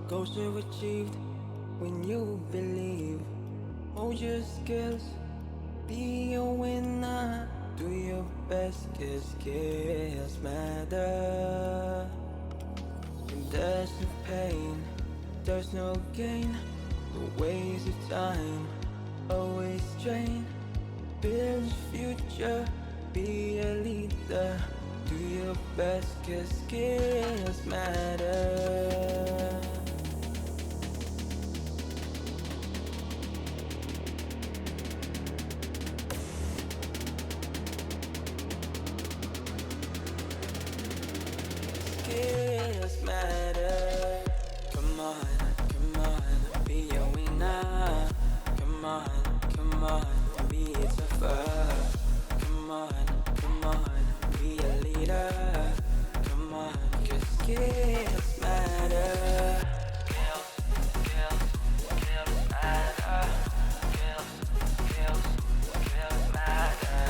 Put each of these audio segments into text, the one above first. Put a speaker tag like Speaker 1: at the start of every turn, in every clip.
Speaker 1: Goals are achieved when you believe. Hold your skills, be a winner. Do your best, 'cause skills matter. And there's no pain, there's no gain. The ways of time always drain. Build a future, be a leader. Do your best, 'cause skills matter. Skills matter. Come on, be a winner. Come on, be tougher. Come on, be a leader. Come on, 'cause skills matter. Skills matter. Skills matter.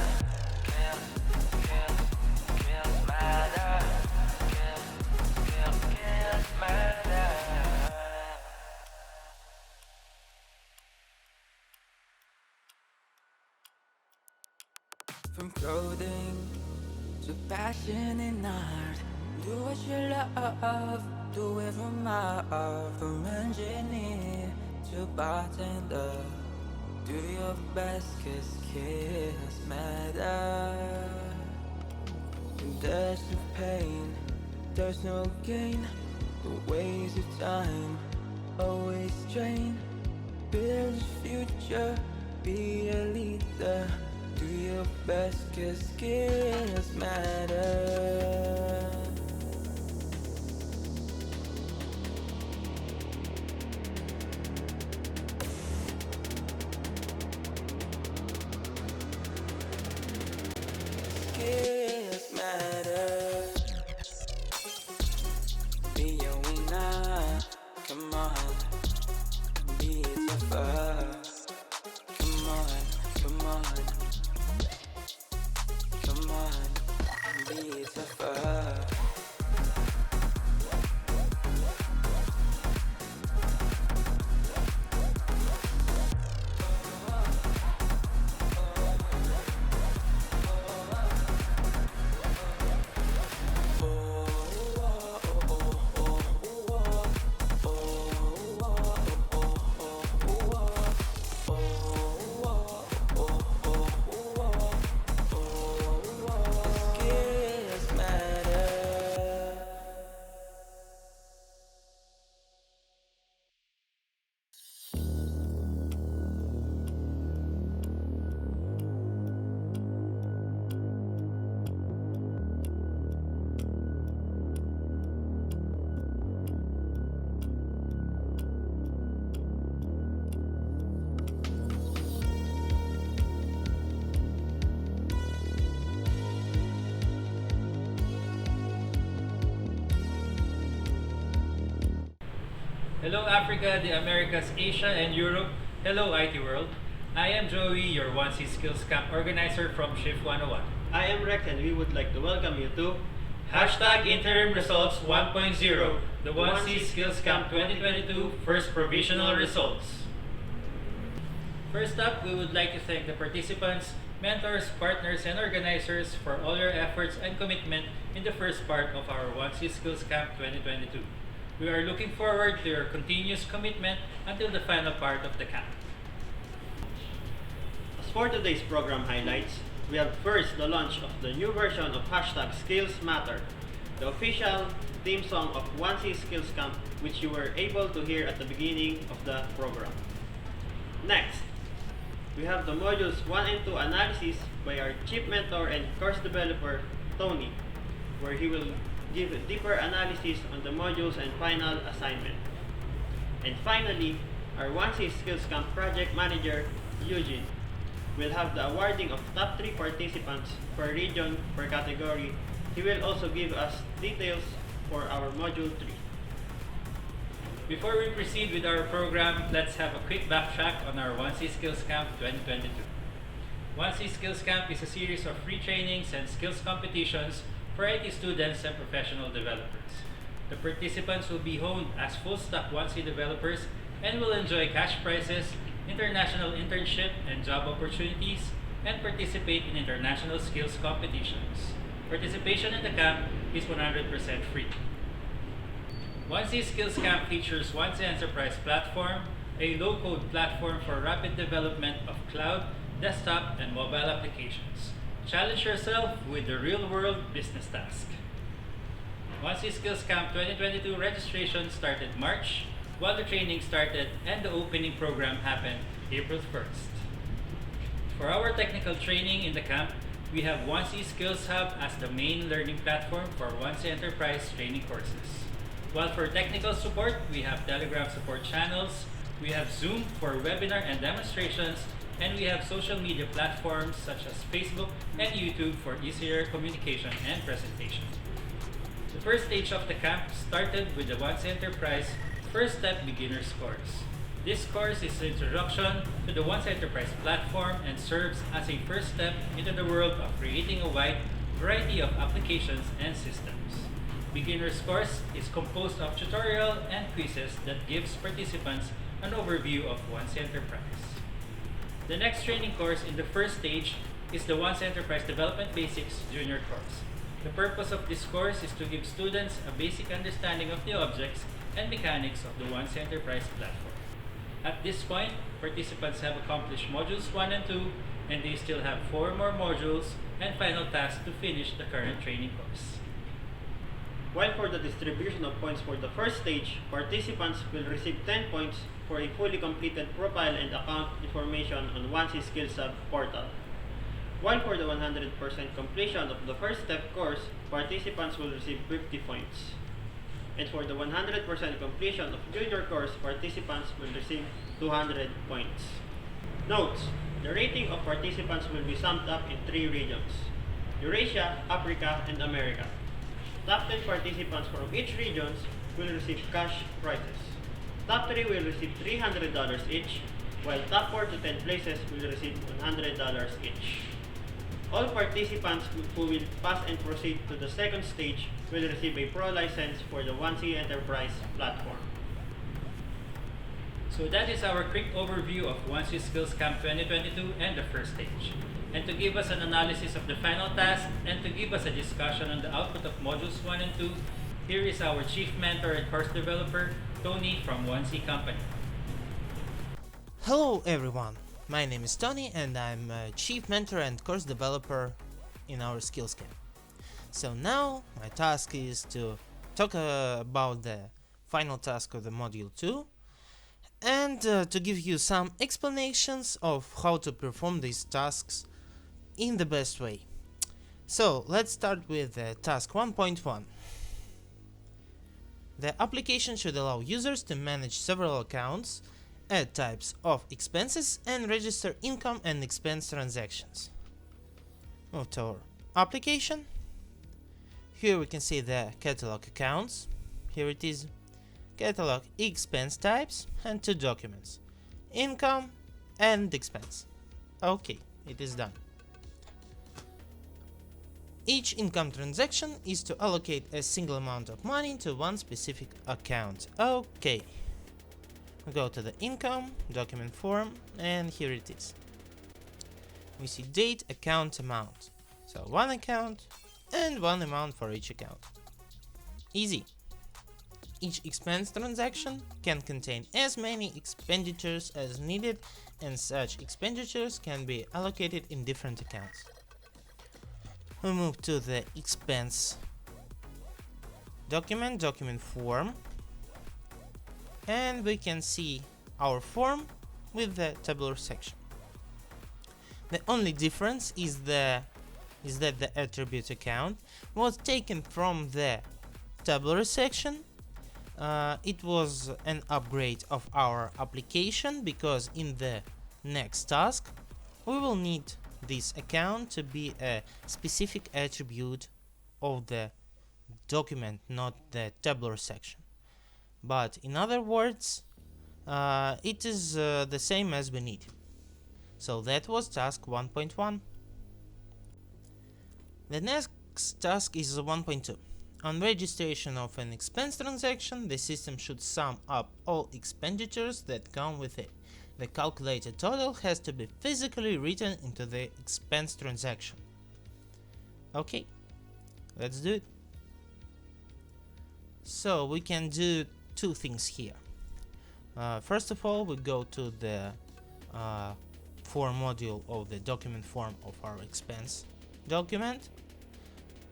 Speaker 1: Skills matter. Skills matter. From clothing to passion and art, do what you love, do it from my heart. From engineer to bartender, do your best, 'cause skills matter. And there's no pain, there's no gain. The ways of time always drain. Build a future, be a leader. Do your best, 'cause skills matter. Skills matter. Be a winner. Come on, be tougher. Come on. Come on, be tougher.
Speaker 2: Hello Africa, the Americas, Asia, and Europe. Hello IT World. I am Joey, your 1C Skills Camp organizer from Shift 101.
Speaker 3: I am Rex and we would like to welcome you to
Speaker 2: Hashtag Interim Results 1.0, the 1C Skills Camp 2022 first provisional results. First up, we would like to thank the participants, mentors, partners, and organizers for all your efforts and commitment in the first part of our 1C Skills Camp 2022. We are looking forward to your continuous commitment until the final part of the camp.
Speaker 3: As for today's program highlights, we have first the launch of the new version of Hashtag Skills Matter, the official theme song of 1C Skills Camp, which you were able to hear at the beginning of the program. Next, we have the modules 1 and 2 analysis by our chief mentor and course developer, Tony, where he will give a deeper analysis on the modules and final assignment. And finally, our 1C Skills Camp project manager, Eugene, will have the awarding of top 3 participants per region, per category. He will also give us details for our module 3.
Speaker 2: Before we proceed with our program, let's have a quick backtrack on our 1C Skills Camp 2022. 1C Skills Camp is a series of free trainings and skills competitions for IT students and professional developers. The participants will be honed as full-stack 1C developers and will enjoy cash prizes, international internship and job opportunities, and participate in international skills competitions. Participation in the camp is 100% free. 1C Skills Camp features 1C Enterprise Platform, a low-code platform for rapid development of cloud, desktop, and mobile applications. Challenge yourself with the real-world business task. 1C Skills Camp 2022 registration started March, while the training started and the opening program happened April 1st. For our technical training in the camp, we have 1C Skills Hub as the main learning platform for 1C Enterprise training courses. While for technical support, we have Telegram support channels, we have Zoom for webinar and demonstrations, and we have social media platforms such as Facebook and YouTube for easier communication and presentation. The first stage of the camp started with the 1C Enterprise First Step Beginner's course. This course is the introduction to the 1C Enterprise platform and serves as a first step into the world of creating a wide variety of applications and systems. Beginner's course is composed of tutorial and quizzes that gives participants an overview of 1C Enterprise. The next training course in the first stage is the 1C Enterprise Development Basics Junior course. The purpose of this course is to give students a basic understanding of the objects and mechanics of the 1C Enterprise platform. At this point, participants have accomplished modules 1 and 2, and they still have 4 more modules and final tasks to finish the current training course.
Speaker 3: While for the distribution of points for the first stage, participants will receive 10 points for a fully completed profile and account information on 1C Skills Hub portal. While for the 100% completion of the first step course, participants will receive 50 points. And for the 100% completion of junior course, participants will receive 200 points. Notes: the rating of participants will be summed up in 3 regions: Eurasia, Africa, and America. Top 10 participants from each region will receive cash prizes. Top 3 will receive $300 each, while top 4 to 10 places will receive $100 each. All participants who will pass and proceed to the second stage will receive a pro license for the 1C Enterprise platform.
Speaker 2: So that is our quick overview of 1C Skills Camp 2022 and the first stage. And to give us an analysis of the final task and to give us a discussion on the output of modules 1 and 2, here is our chief mentor and course developer, Tony from 1C Company.
Speaker 4: Hello everyone, my name is Tony and I'm a chief mentor and course developer in our skills camp. So now my task is to talk about the final task of the module 2 and to give you some explanations of how to perform these tasks in the best way. So let's start with task 1.1. The application should allow users to manage several accounts, add types of expenses, and register income and expense transactions. Move to our application. Here we can see the catalog accounts. Here it is, catalog expense types and 2 documents, income and expense. Okay, it is done. Each income transaction is to allocate a single amount of money to one specific account. Okay. We go to the income document form and here it is. We see date, account, amount. So one account and one amount for each account. Easy. Each expense transaction can contain as many expenditures as needed, and such expenditures can be allocated in different accounts. We move to the expense document form, and we can see our form with the tabular section. The only difference is that the attribute account was taken from the tabular section. It was an upgrade of our application because in the next task we will need this account to be a specific attribute of the document, not the tabular section. But in other words, it is the same as we need. So that was task 1.1. The next task is 1.2. On registration of an expense transaction, the system should sum up all expenditures that come with it. The calculated total has to be physically written into the expense transaction. Okay, let's do it. So we can do two things here. First of all, we go to the form module of the document form of our expense document,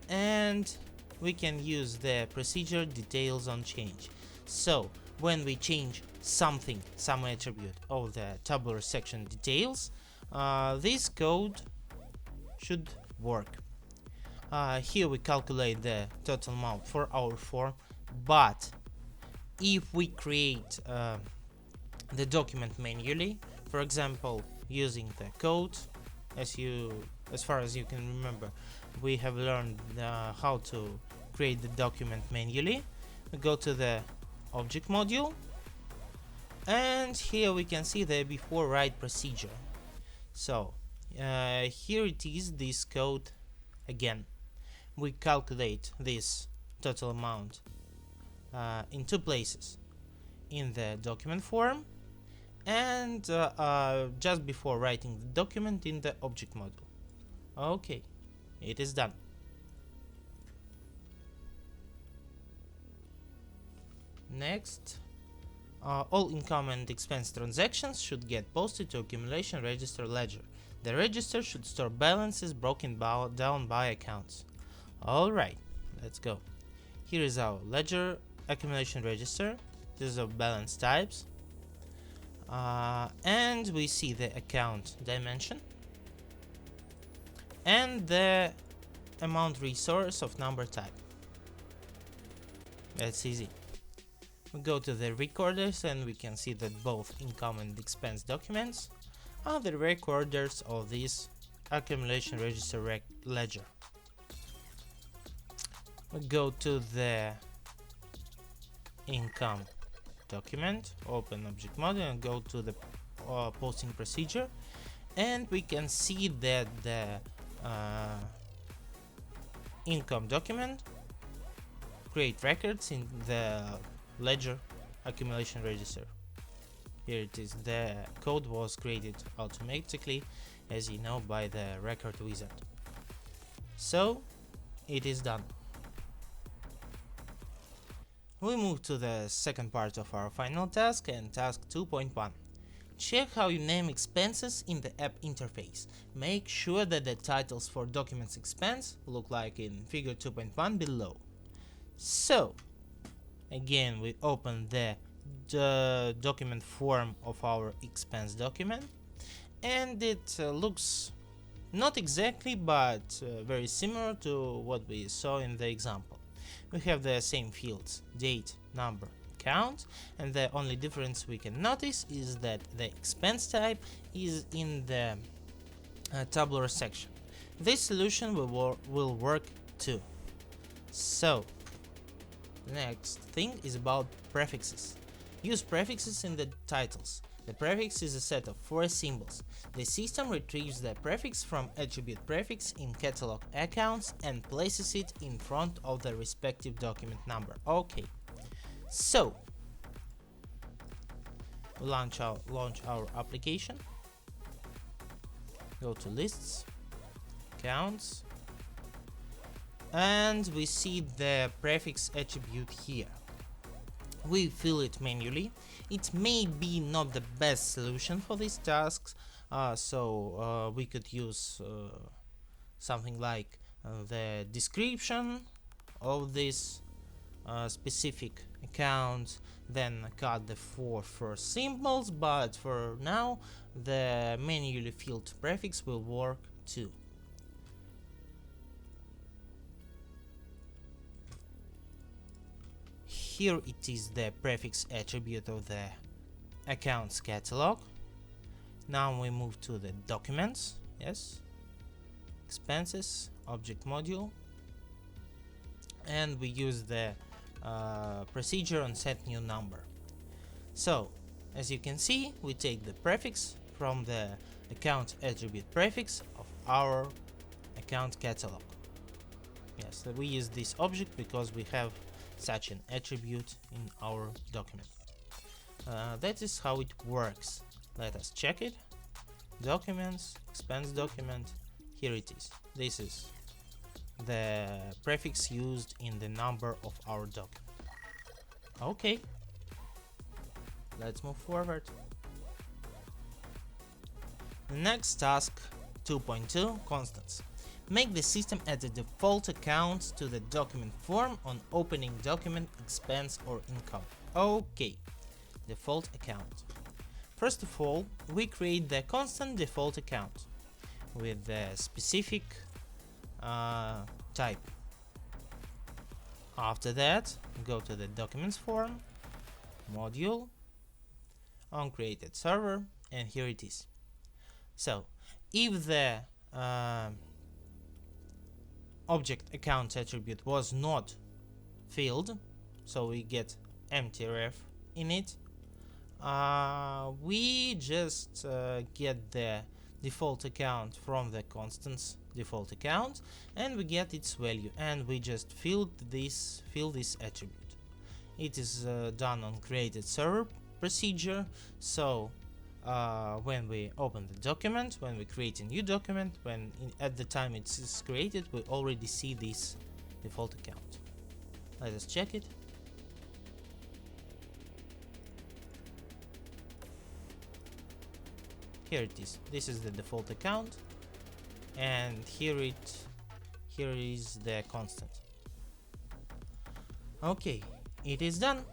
Speaker 4: and we can use the procedure details on change. So when we change something, some attribute of the tabular section details, this code should work. Here we calculate the total amount for our form, but if we create the document manually, for example using the code, as far as you can remember, we have learned how to create the document manually. We go to the object module, and here we can see the before write procedure. So here it is, this code again. We calculate this total amount in two places, in the document form and just before writing the document in the object module. Okay, it is done. Next, all income and expense transactions should get posted to accumulation register ledger. The register should store balances broken down by accounts. Alright, let's go. Here is our ledger accumulation register. This is of balance types. And we see the account dimension and the amount resource of number type. That's easy. We go to the recorders and we can see that both income and expense documents are the recorders of this accumulation register ledger. We go to the income document, open object module and go to the posting procedure, and we can see that the income document create records in the ledger accumulation register. Here it is. The code was created automatically, as you know, by the record wizard. So it is done. We move to the second part of our final task, and task 2.1. Check how you name expenses in the app interface. Make sure that the titles for documents expense look like in figure 2.1 below. So again, we open the document form of our expense document, and it looks not exactly but very similar to what we saw in the example. We have the same fields, date, number, count, and the only difference we can notice is that the expense type is in the tabular section. This solution will work too. So the next thing is about prefixes. Use prefixes in the titles. The prefix is a set of 4 symbols. The system retrieves the prefix from attribute prefix in catalog accounts and places it in front of the respective document number. Okay, so launch our application. Go to lists, accounts, and we see the prefix attribute here. We fill it manually. It may be not the best solution for these tasks, so we could use something like the description of this specific account, then cut the 4 first symbols, but for now the manually filled prefix will work too. Here it is, the prefix attribute of the accounts catalog. Now we move to the documents, yes, expenses, object module, and we use the procedure on set new number. So as you can see, we take the prefix from the account attribute prefix of our account catalog. Yes, we use this object because we have such an attribute in our document. That is how it works. Let us check it. Documents, expense document, here it is. This is the prefix used in the number of our document. Okay, let's move forward. The next task, 2.2, constants. Make the system add a default account to the document form on opening document, expense or income. Okay, default account. First of all, we create the constant default account with the specific type. After that, go to the documents form, module, on created server, and here it is. So, if the object account attribute was not filled, so we get empty ref in it, we just get the default account from the constants default account and we get its value, and we just fill this attribute. It is done on created server procedure, so when we open the document, when we create a new document, at the time it is created, we already see this default account. Let us check it. Here it is. This is the default account, and here is the constant. Okay, it is done.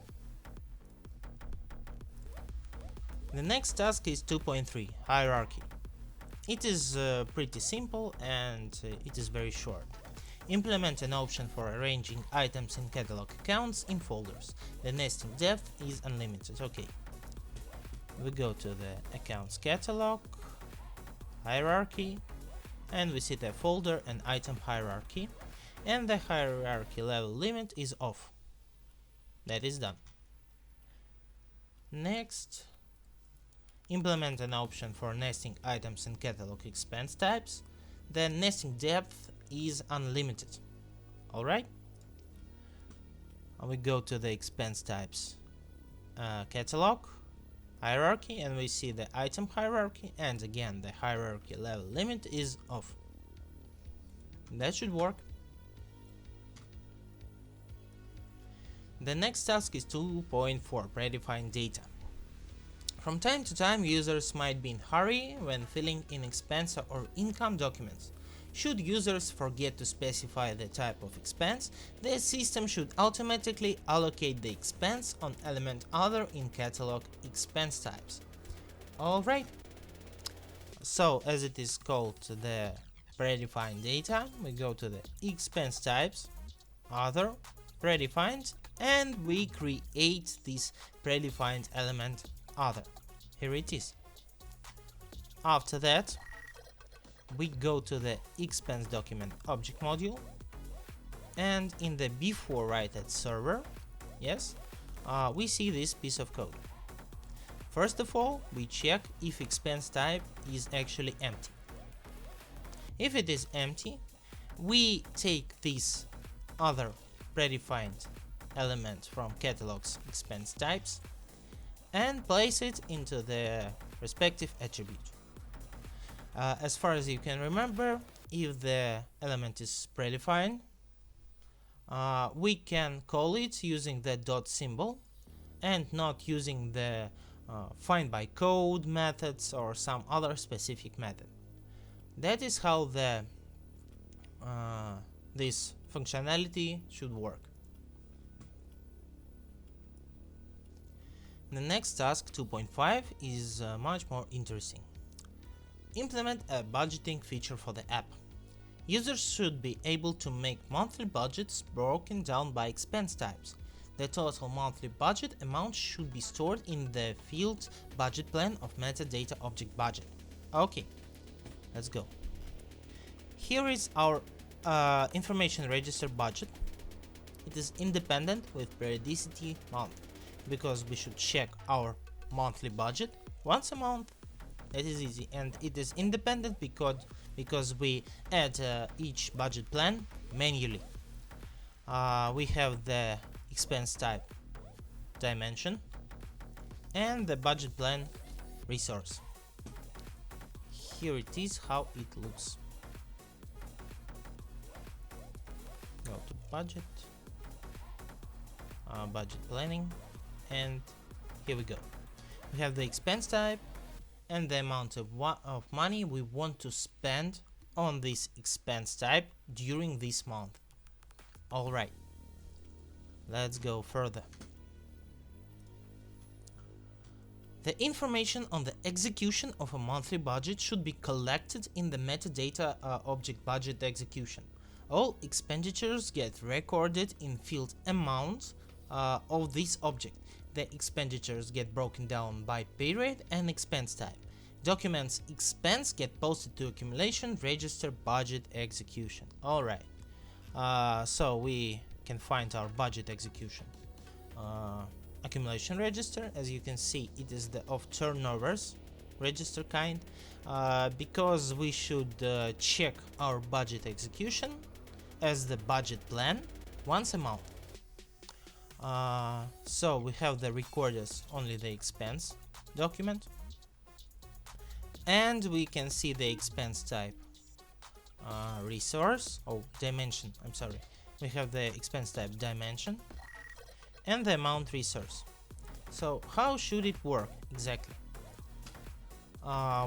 Speaker 4: The next task is 2.3, hierarchy. It is pretty simple and it is very short. Implement an option for arranging items in catalog accounts in folders. The nesting depth is unlimited. Okay. We go to the accounts catalog, hierarchy, and we see the folder and item hierarchy, and the hierarchy level limit is off. That is done. Next, implement an option for nesting items in catalog expense types. The nesting depth is unlimited. Alright? We go to the expense types catalog, hierarchy, and we see the item hierarchy, and again the hierarchy level limit is off. That should work. The next task is 2.4, predefined data. From time to time, users might be in a hurry when filling in expense or income documents. Should users forget to specify the type of expense, the system should automatically allocate the expense on element other in catalog expense types. Alright, so as it is called the predefined data, we go to the expense types, other, predefined, and we create this predefined element other. Here it is. After that, we go to the expense document object module, and in the before write-at server, yes, we see this piece of code. First of all, we check if expense type is actually empty. If it is empty, we take this other predefined element from catalog's expense types and place it into the respective attribute. As far as you can remember, if the element is predefined, we can call it using the dot symbol and not using the find by code methods or some other specific method. That is how the this functionality should work. The next task, 2.5, is much more interesting. Implement a budgeting feature for the app. Users should be able to make monthly budgets broken down by expense types. The total monthly budget amount should be stored in the field budget plan of metadata object budget. Okay, let's go. Here is our information register budget. It is independent with periodicity month, because we should check our monthly budget once a month. That is easy, and it is independent because we add each budget plan manually. we have the expense type dimension and the budget plan resource. Here it is how it looks. Go to budget, budget planning, and here we go. We have the expense type and the amount of money we want to spend on this expense type during this month. Alright, let's go further. The information on the execution of a monthly budget should be collected in the metadata object budget execution. All expenditures get recorded in field amount of this object. The expenditures get broken down by period and expense type. Documents expense get posted to accumulation register budget execution. Alright, so we can find our budget execution. Accumulation register, as you can see, it is the of turnovers register kind, because we should check our budget execution as the budget plan once a month. So we have the recorders only the expense document, and we can see the expense type resource, dimension, I'm sorry. We have the expense type dimension and the amount resource. So how should it work exactly?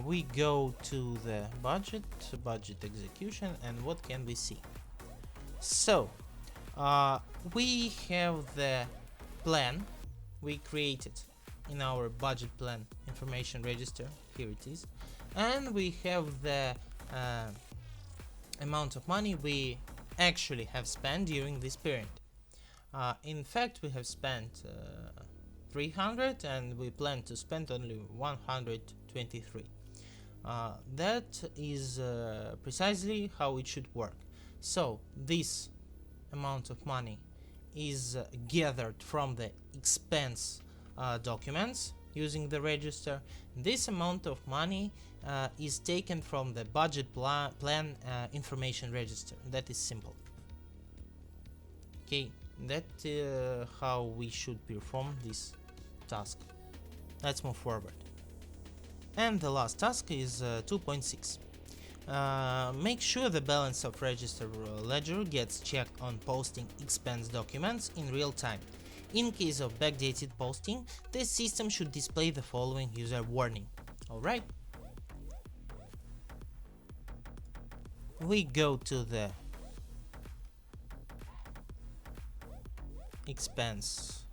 Speaker 4: We go to the budget execution, and what can we see? So we have the plan we created in our budget plan information register. Here it is, and we have the amount of money we actually have spent during this period. In fact, we have spent 300 and we plan to spend only 123. That is precisely how it should work. So this amount of money is gathered from the expense documents using the register. This amount of money is taken from the budget plan information register. That is simple. Okay, that how we should perform this task. Let's move forward. And the last task is 2.6. Make sure the balance of register ledger gets checked on posting expense documents in real time. In case of backdated posting, the system should display the following user warning. Alright. We go to the expense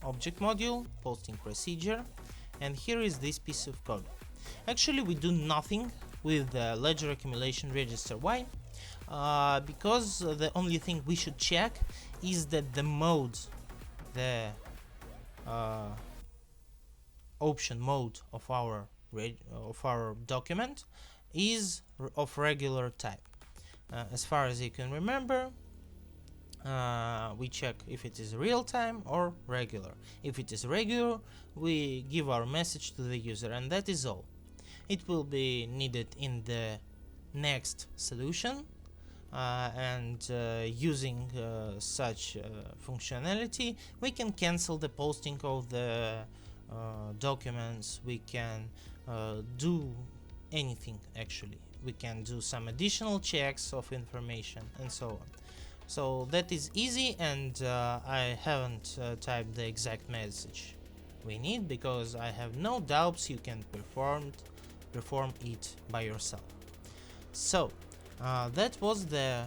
Speaker 4: object module, posting procedure, and here is this piece of code. Actually, we do nothing with the ledger accumulation register. Why? Because the only thing we should check is that the mode, the option mode of our document is of regular type. As far as you can remember, we check if it is real time or regular. If it is regular, we give our message to the user, and that is all. It will be needed in the next solution, and using such functionality, we can cancel the posting of the documents. We can do anything actually. We can do some additional checks of information and so on. So that is easy, and I haven't typed the exact message we need because I have no doubts you can perform it by yourself. So that was the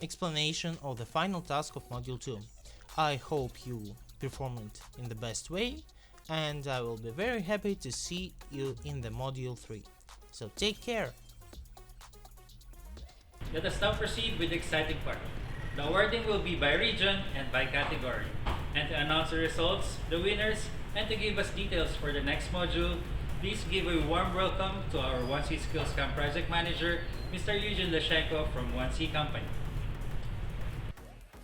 Speaker 4: explanation of the final task of module 2. I hope you perform it in the best way, and I will be very happy to see you in the module 3. So take care.
Speaker 2: Let us now proceed with the exciting part. The awarding will be by region and by category. And to announce the results, the winners, and to give us details for the next module, please give a warm welcome to our 1C Skills Camp Project Manager, Mr. Eugene Leshenko from 1C Company.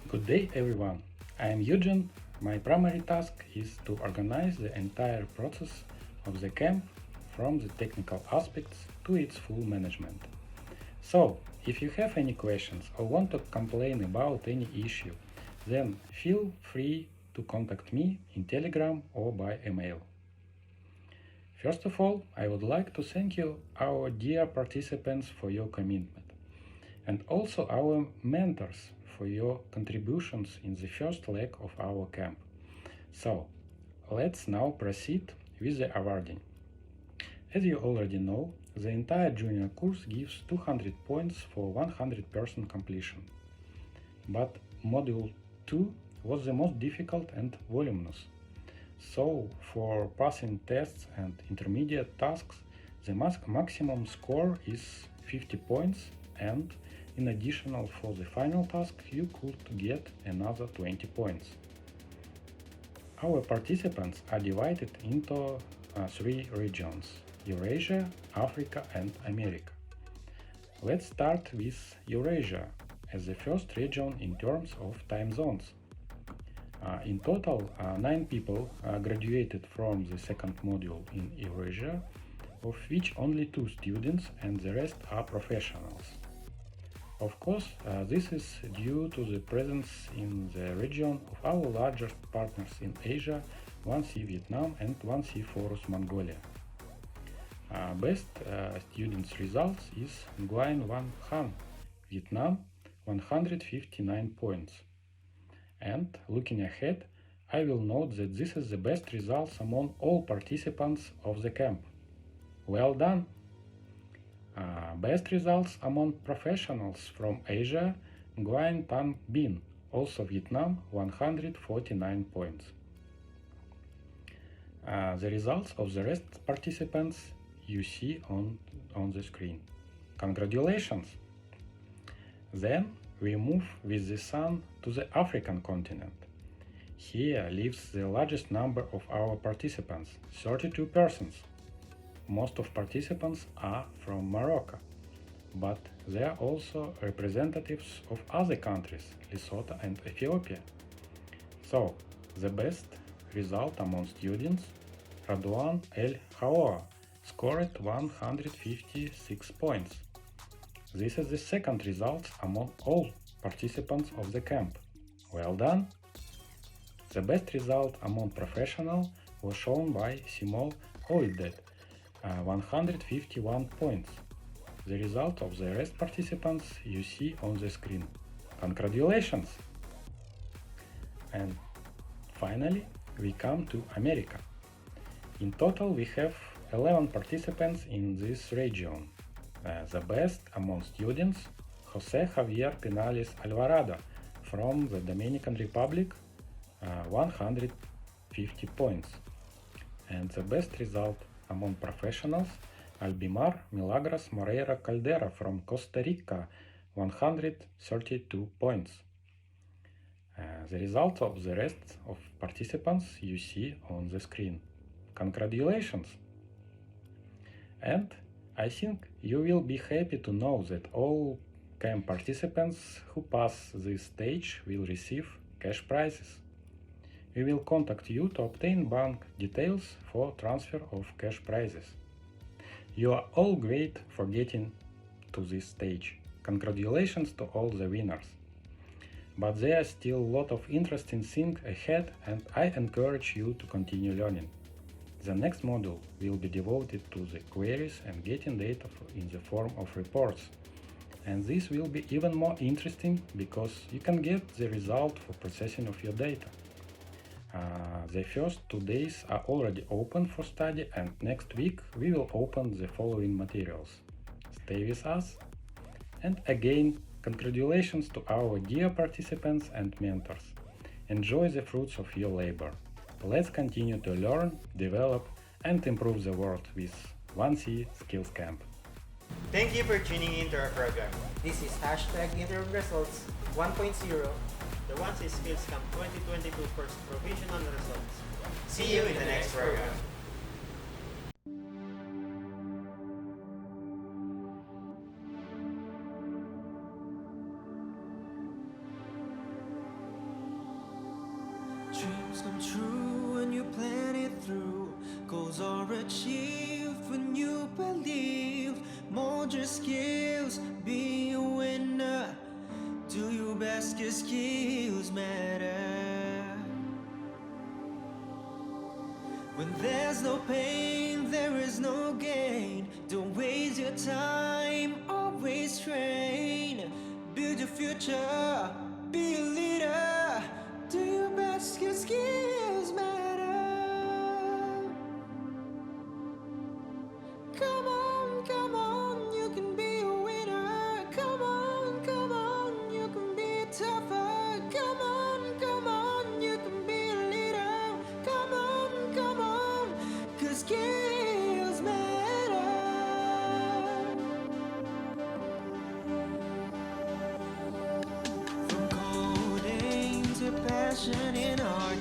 Speaker 5: Good day everyone, I am Eugene. My primary task is to organize the entire process of the camp from the technical aspects to its full management. So, if you have any questions or want to complain about any issue, then feel free to contact me in Telegram or by email. First of all, I would like to thank you, our dear participants, for your commitment, and also our mentors for your contributions in the first leg of our camp. So, let's now proceed with the awarding. As you already know, the entire junior course gives 200 points for 100% completion. But Module 2 was the most difficult and voluminous. So, for passing tests and intermediate tasks, the maximum score is 50 points, and in addition for the final task, you could get another 20 points. Our participants are divided into 3 regions: Eurasia, Africa and America. Let's start with Eurasia as the first region in terms of time zones. In total, 9 people graduated from the second module in Eurasia, of which only 2 students and the rest are professionals. Of course, this is due to the presence in the region of our largest partners in Asia, 1C Vietnam and 1C Forus Mongolia. Best students results is Nguyen Van Han, Vietnam, 159 points. And looking ahead, I will note that this is the best results among all participants of the camp. Well done! Best results among professionals from Asia, Nguyen Tan Bin, also Vietnam, 149 points. The results of the rest participants you see on the screen. Congratulations! Then we move with the sun to the African continent. Here lives the largest number of our participants, 32 persons. Most of participants are from Morocco, but there are also representatives of other countries, Lesotho and Ethiopia. So, the best result among students, Radouan El Haoua, scored 156 points. This is the second result among all participants of the camp. Well done! The best result among professionals was shown by Simol Oidet, 151 points. The result of the rest participants you see on the screen. Congratulations! And finally, we come to America. In total, we have 11 participants in this region. The best among students, Jose Javier Pinales Alvarado from the Dominican Republic, 150 points. And the best result among professionals, Albimar Milagros Moreira Caldera from Costa Rica, 132 points. The result of the rest of participants you see on the screen. Congratulations! And I think you will be happy to know that all camp participants who pass this stage will receive cash prizes. We will contact you to obtain bank details for transfer of cash prizes. You are all great for getting to this stage. Congratulations to all the winners. But there are still a lot of interesting things ahead, and I encourage you to continue learning. The next module will be devoted to the queries and getting data in the form of reports. And this will be even more interesting because you can get the result for processing of your data. The first 2 days are already open for study, and next week we will open the following materials. Stay with us. And again, congratulations to our dear participants and mentors. Enjoy the fruits of your labor. Let's continue to learn, develop, and improve the world with 1C Skills Camp.
Speaker 3: Thank you for tuning in to our program.
Speaker 6: This is #interim results 1.0.
Speaker 3: The 1C Skills Camp 2022 first provisional results.
Speaker 6: See you in the next program.
Speaker 1: Dreams come true when you plan it through. Goals are achieved when you believe. Mold your skills, be aware. your skills matter. When there's no pain, there is no gain. Don't waste your time, always train. Build your future, be a leader. Do your best, your skills matter. Come on, you can be a winner. Come on, you can be tougher. Come on, you can be a leader. Come on, 'cause skills matter. From coding to passion in art,